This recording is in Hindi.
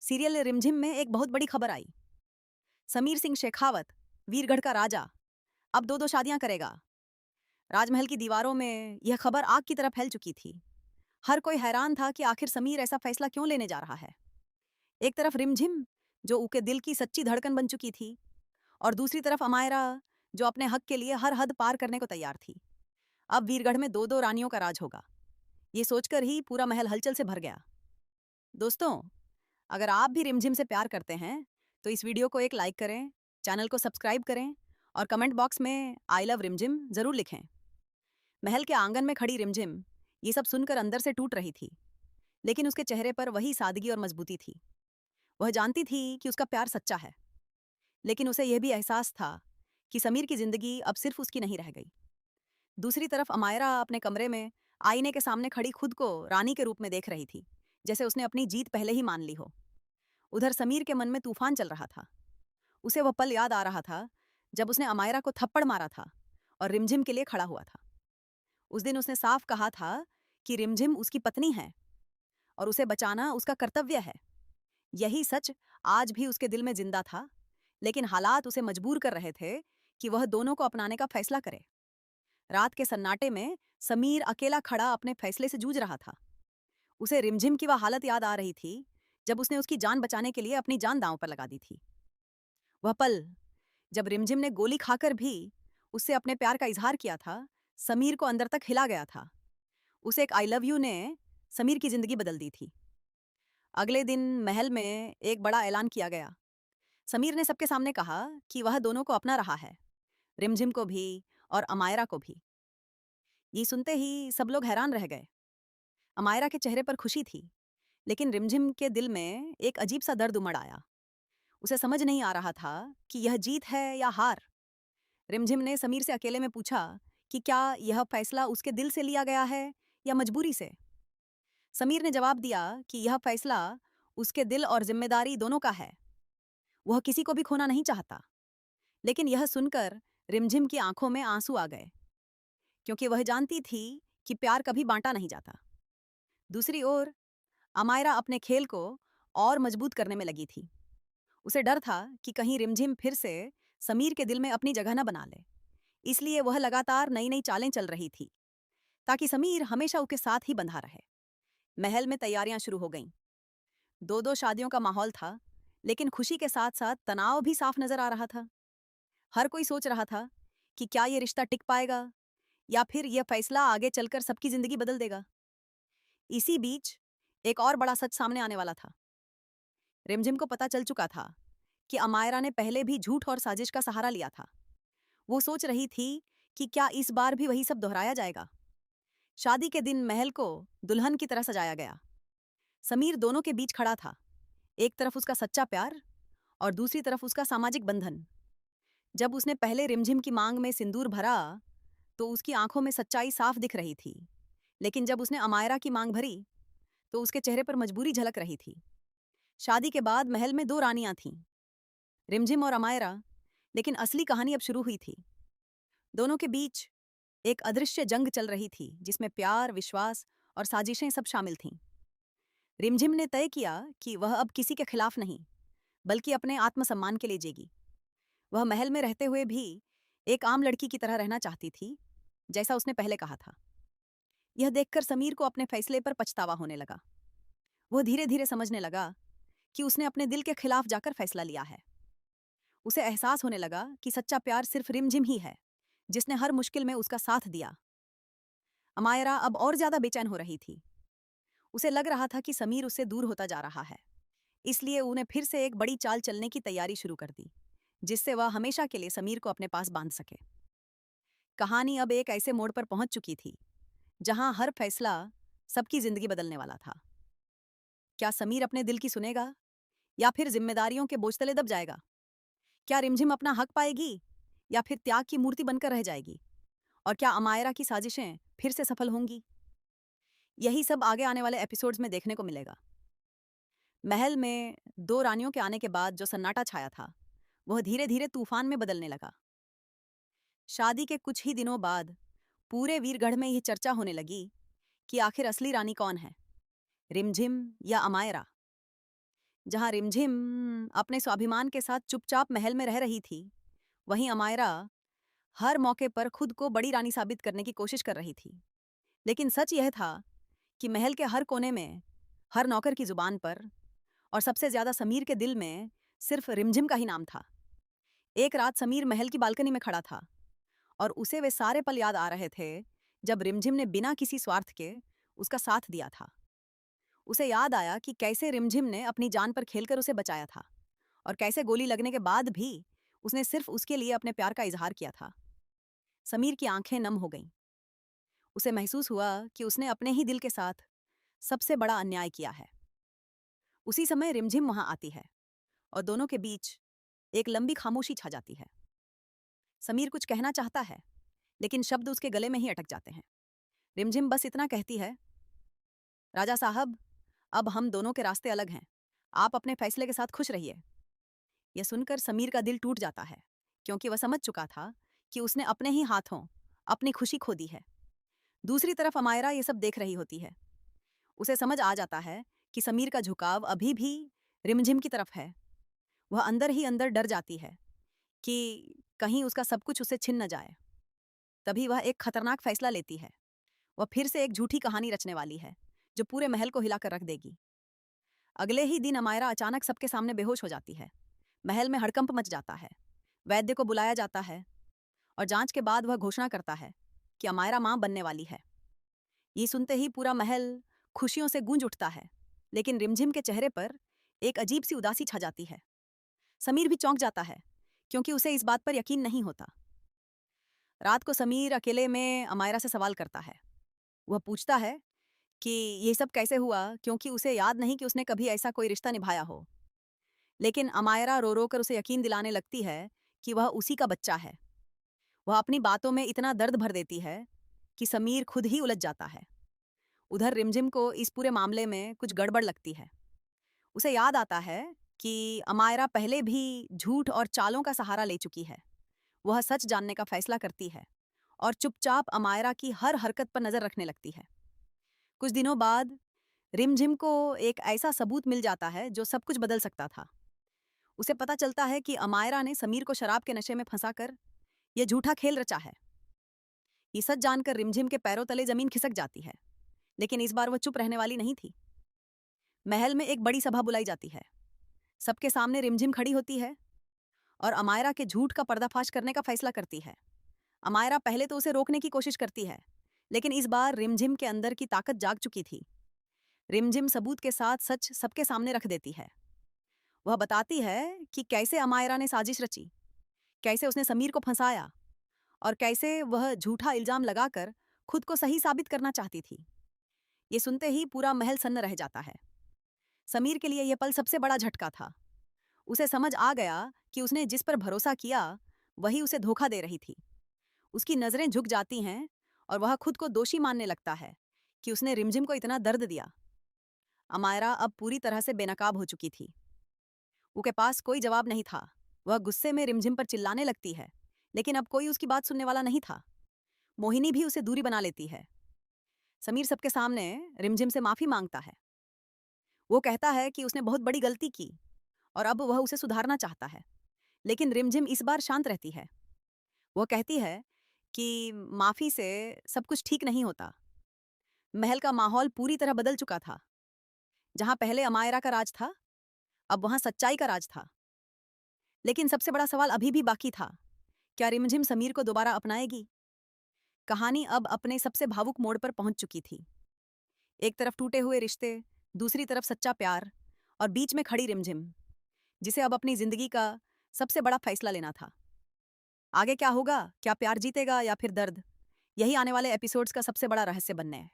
सीरियल रिमझिम में एक बहुत बड़ी खबर आई। समीर सिंह शेखावत, वीरगढ़ का राजा, अब दो दो शादियां करेगा। राजमहल की दीवारों में यह खबर आग की तरह फैल चुकी थी। हर कोई हैरान था कि आखिर समीर ऐसा फैसला क्यों लेने जा रहा है। एक तरफ रिमझिम, जो उसके दिल की सच्ची धड़कन बन चुकी थी, और दूसरी तरफ अमायरा, जो अपने हक के लिए हर हद पार करने को तैयार थी। अब वीरगढ़ में दो दो रानियों का राज होगा। ये सोचकर ही पूरा महल हलचल से भर गया। दोस्तों, अगर आप भी रिमझिम से प्यार करते हैं तो इस वीडियो को एक लाइक करें, चैनल को सब्सक्राइब करें और कमेंट बॉक्स में आई लव रिमझिम जरूर लिखें। महल के आंगन में खड़ी रिमझिम ये सब सुनकर अंदर से टूट रही थी, लेकिन उसके चेहरे पर वही सादगी और मजबूती थी। वह जानती थी कि उसका प्यार सच्चा है, लेकिन उसे यह भी एहसास था कि समीर की जिंदगी अब सिर्फ उसकी नहीं रह गई। दूसरी तरफ अमायरा अपने कमरे में आईने के सामने खड़ी खुद को रानी के रूप में देख रही थी, जैसे उसने अपनी जीत पहले ही मान ली हो। उधर समीर के मन में तूफान चल रहा था। उसे वह पल याद आ रहा था जब उसने अमायरा को थप्पड़ मारा था और रिमझिम के लिए खड़ा हुआ था। उस दिन उसने साफ कहा था कि रिमझिम उसकी पत्नी है और उसे बचाना उसका कर्तव्य है। यही सच आज भी उसके दिल में जिंदा था, लेकिन हालात उसे मजबूर कर रहे थे कि वह दोनों को अपनाने का फैसला करे। रात के सन्नाटे में समीर अकेला खड़ा अपने फैसले से जूझ रहा था। उसे रिमझिम की वह हालत याद आ रही थी जब उसने उसकी जान बचाने के लिए अपनी जान दांव पर लगा दी थी। वह पल जब रिमझिम ने गोली खाकर भी उससे अपने प्यार का इजहार किया था, समीर को अंदर तक हिला गया था। उसे एक आई लव यू ने समीर की जिंदगी बदल दी थी। अगले दिन महल में एक बड़ा ऐलान किया गया। समीर ने सबके सामने कहा कि वह दोनों को अपना रहा है, रिमझिम को भी और अमायरा को भी। ये सुनते ही सब लोग हैरान रह गए। अमायरा के चेहरे पर खुशी थी, लेकिन रिमझिम के दिल में एक अजीब सा दर्द उमड़ आया। उसे समझ नहीं आ रहा था कि यह जीत है या हार। रिमझिम ने समीर से अकेले में पूछा कि क्या यह फैसला उसके दिल से लिया गया है या मजबूरी से। समीर ने जवाब दिया कि यह फैसला उसके दिल और जिम्मेदारी दोनों का है। वह किसी को भी खोना नहीं चाहता। लेकिन यह सुनकर रिमझिम की आंखों में आंसू आ गए, क्योंकि वह जानती थी कि प्यार कभी बांटा नहीं जाता। दूसरी ओर अमायरा अपने खेल को और मजबूत करने में लगी थी। उसे डर था कि कहीं रिमझिम फिर से समीर के दिल में अपनी जगह न बना ले। इसलिए वह लगातार नई नई चालें चल रही थी, ताकि समीर हमेशा उसके साथ ही बंधा रहे। महल में तैयारियां शुरू हो गईं। दो दो शादियों का माहौल था, लेकिन खुशी के साथ साथ तनाव भी साफ नजर आ रहा था। हर कोई सोच रहा था कि क्या ये रिश्ता टिक पाएगा या फिर यह फैसला आगे चलकर सबकी जिंदगी बदल देगा। इसी बीच एक और बड़ा सच सामने आने वाला था। रिमझिम को पता चल चुका था कि अमायरा ने पहले भी झूठ और साजिश का सहारा लिया था। वो सोच रही थी कि क्या इस बार भी वही सब दोहराया जाएगा। शादी के दिन महल को दुल्हन की तरह सजाया गया। समीर दोनों के बीच खड़ा था, एक तरफ उसका सच्चा प्यार और दूसरी तरफ उसका सामाजिक बंधन। जब उसने पहले रिमझिम की मांग में सिंदूर भरा तो उसकी आंखों में सच्चाई साफ दिख रही थी, लेकिन जब उसने अमायरा की मांग भरी तो उसके चेहरे पर मजबूरी झलक रही थी। शादी के बाद महल में दो रानियां थीं, रिमझिम और अमायरा, लेकिन असली कहानी अब शुरू हुई थी। दोनों के बीच एक अदृश्य जंग चल रही थी, जिसमें प्यार, विश्वास और साजिशें सब शामिल थीं। रिमझिम ने तय किया कि वह अब किसी के खिलाफ नहीं, बल्कि अपने आत्मसम्मान के लिए जेगी। वह महल में रहते हुए भी एक आम लड़की की तरह रहना चाहती थी, जैसा उसने पहले कहा था। यह देखकर समीर को अपने फैसले पर पछतावा होने लगा। वह धीरे धीरे समझने लगा कि उसने अपने दिल के खिलाफ जाकर फैसला लिया है। उसे एहसास होने लगा कि सच्चा प्यार सिर्फ रिमझिम ही है, जिसने हर मुश्किल में उसका साथ दिया। अमायरा अब और ज्यादा बेचैन हो रही थी। उसे लग रहा था कि समीर उससे दूर होता जा रहा है। इसलिए उन्हें फिर से एक बड़ी चाल चलने की तैयारी शुरू कर दी, जिससे वह हमेशा के लिए समीर को अपने पास बांध सके। कहानी अब एक ऐसे मोड़ पर पहुंच चुकी थी जहां हर फैसला सबकी जिंदगी बदलने वाला था। क्या समीर अपने दिल की सुनेगा या फिर जिम्मेदारियों के बोझ तले दब जाएगा? क्या रिमझिम अपना हक पाएगी या फिर त्याग की मूर्ति बनकर रह जाएगी? और क्या अमायरा की साजिशें फिर से सफल होंगी? यही सब आगे आने वाले एपिसोड्स में देखने को मिलेगा। महल में दो रानियों के आने के बाद जो सन्नाटा छाया था, वह धीरे धीरे तूफान में बदलने लगा। शादी के कुछ ही दिनों बाद पूरे वीरगढ़ में यह चर्चा होने लगी कि आखिर असली रानी कौन है, रिमझिम या अमायरा। जहां रिमझिम अपने स्वाभिमान के साथ चुपचाप महल में रह रही थी, वहीं अमायरा हर मौके पर खुद को बड़ी रानी साबित करने की कोशिश कर रही थी। लेकिन सच यह था कि महल के हर कोने में, हर नौकर की जुबान पर और सबसे ज्यादा समीर के दिल में सिर्फ रिमझिम का ही नाम था। एक रात समीर महल की बालकनी में खड़ा था और उसे वे सारे पल याद आ रहे थे जब रिमझिम ने बिना किसी स्वार्थ के उसका साथ दिया था। उसे याद आया कि कैसे रिमझिम ने अपनी जान पर खेलकर उसे बचाया था और कैसे गोली लगने के बाद भी उसने सिर्फ उसके लिए अपने प्यार का इजहार किया था। समीर की आंखें नम हो गईं। उसे महसूस हुआ कि उसने अपने ही दिल के साथ सबसे बड़ा अन्याय किया है। उसी समय रिमझिम वहां आती है और दोनों के बीच एक लंबी खामोशी छा जाती है। समीर कुछ कहना चाहता है, लेकिन शब्द उसके गले में ही अटक जाते हैं। रिमझिम बस इतना कहती है, राजा साहब, अब हम दोनों के रास्ते अलग हैं। आप अपने फैसले के साथ खुश रहिए। यह सुनकर समीर का दिल टूट जाता है, क्योंकि वह समझ चुका था कि उसने अपने ही हाथों अपनी खुशी खो दी है। दूसरी तरफ अमायरा ये सब देख रही होती है। उसे समझ आ जाता है कि समीर का झुकाव अभी भी रिमझिम की तरफ है। वह अंदर ही अंदर डर जाती है कि कहीं उसका सब कुछ उसे छिन न जाए। तभी वह एक खतरनाक फैसला लेती है। वह फिर से एक झूठी कहानी रचने वाली है, जो पूरे महल को हिलाकर रख देगी। अगले ही दिन अमायरा अचानक सबके सामने बेहोश हो जाती है। महल में हड़कंप मच जाता है। वैद्य को बुलाया जाता है और जांच के बाद वह घोषणा करता है कि अमायरा मां बनने वाली है। ये सुनते ही पूरा महल खुशियों से गूंज उठता है, लेकिन रिमझिम के चेहरे पर एक अजीब सी उदासी छा जाती है। समीर भी चौंक जाता है, क्योंकि उसे इस बात पर यकीन नहीं होता। रात को समीर अकेले में अमायरा से सवाल करता है। वह पूछता है कि ये सब कैसे हुआ, क्योंकि उसे याद नहीं कि उसने कभी ऐसा कोई रिश्ता निभाया हो। लेकिन अमायरा रो रो कर उसे यकीन दिलाने लगती है कि वह उसी का बच्चा है। वह अपनी बातों में इतना दर्द भर देती है कि समीर खुद ही उलझ जाता है। उधर रिमझिम को इस पूरे मामले में कुछ गड़बड़ लगती है। उसे याद आता है कि अमायरा पहले भी झूठ और चालों का सहारा ले चुकी है। वह सच जानने का फैसला करती है और चुपचाप अमायरा की हर हरकत पर नजर रखने लगती है। कुछ दिनों बाद रिमझिम को एक ऐसा सबूत मिल जाता है जो सब कुछ बदल सकता था। उसे पता चलता है कि अमायरा ने समीर को शराब के नशे में फंसाकर यह झूठा खेल रचा है। ये सच जानकर रिमझिम के पैरों तले जमीन खिसक जाती है, लेकिन इस बार वह चुप रहने वाली नहीं थी। महल में एक बड़ी सभा बुलाई जाती है। सबके सामने रिमझिम खड़ी होती है और अमायरा के झूठ का पर्दाफाश करने का फैसला करती है। अमायरा पहले तो उसे रोकने की कोशिश करती है, लेकिन इस बार रिमझिम के अंदर की ताकत जाग चुकी थी। रिमझिम सबूत के साथ सच सबके सामने रख देती है। वह बताती है कि कैसे अमायरा ने साजिश रची, कैसे उसने समीर को फंसाया और कैसे वह झूठा इल्जाम लगाकर खुद को सही साबित करना चाहती थी। ये सुनते ही पूरा महल सन्न रह जाता है। समीर के लिए यह पल सबसे बड़ा झटका था। उसे समझ आ गया कि उसने जिस पर भरोसा किया वही उसे धोखा दे रही थी। उसकी नजरें झुक जाती हैं और वह खुद को दोषी मानने लगता है कि उसने रिमझिम को इतना दर्द दिया। अमायरा अब पूरी तरह से बेनकाब हो चुकी थी। उसके पास कोई जवाब नहीं था। वह गुस्से में रिमझिम पर चिल्लाने लगती है, लेकिन अब कोई उसकी बात सुनने वाला नहीं था। मोहिनी भी उसे दूरी बना लेती है। समीर सबके सामने रिमझिम से माफी मांगता है। वो कहता है कि उसने बहुत बड़ी गलती की और अब वह उसे सुधारना चाहता है। लेकिन रिमझिम इस बार शांत रहती है। वह कहती है कि माफी से सब कुछ ठीक नहीं होता। महल का माहौल पूरी तरह बदल चुका था। जहां पहले अमायरा का राज था, अब वहां सच्चाई का राज था। लेकिन सबसे बड़ा सवाल अभी भी बाकी था, क्या रिमझिम समीर को दोबारा अपनाएगी? कहानी अब अपने सबसे भावुक मोड़ पर पहुंच चुकी थी। एक तरफ टूटे हुए रिश्ते, दूसरी तरफ सच्चा प्यार और बीच में खड़ी रिमझिम, जिसे अब अपनी जिंदगी का सबसे बड़ा फैसला लेना था। आगे क्या होगा? क्या प्यार जीतेगा या फिर दर्द? यही आने वाले एपिसोड्स का सबसे बड़ा रहस्य बनने है।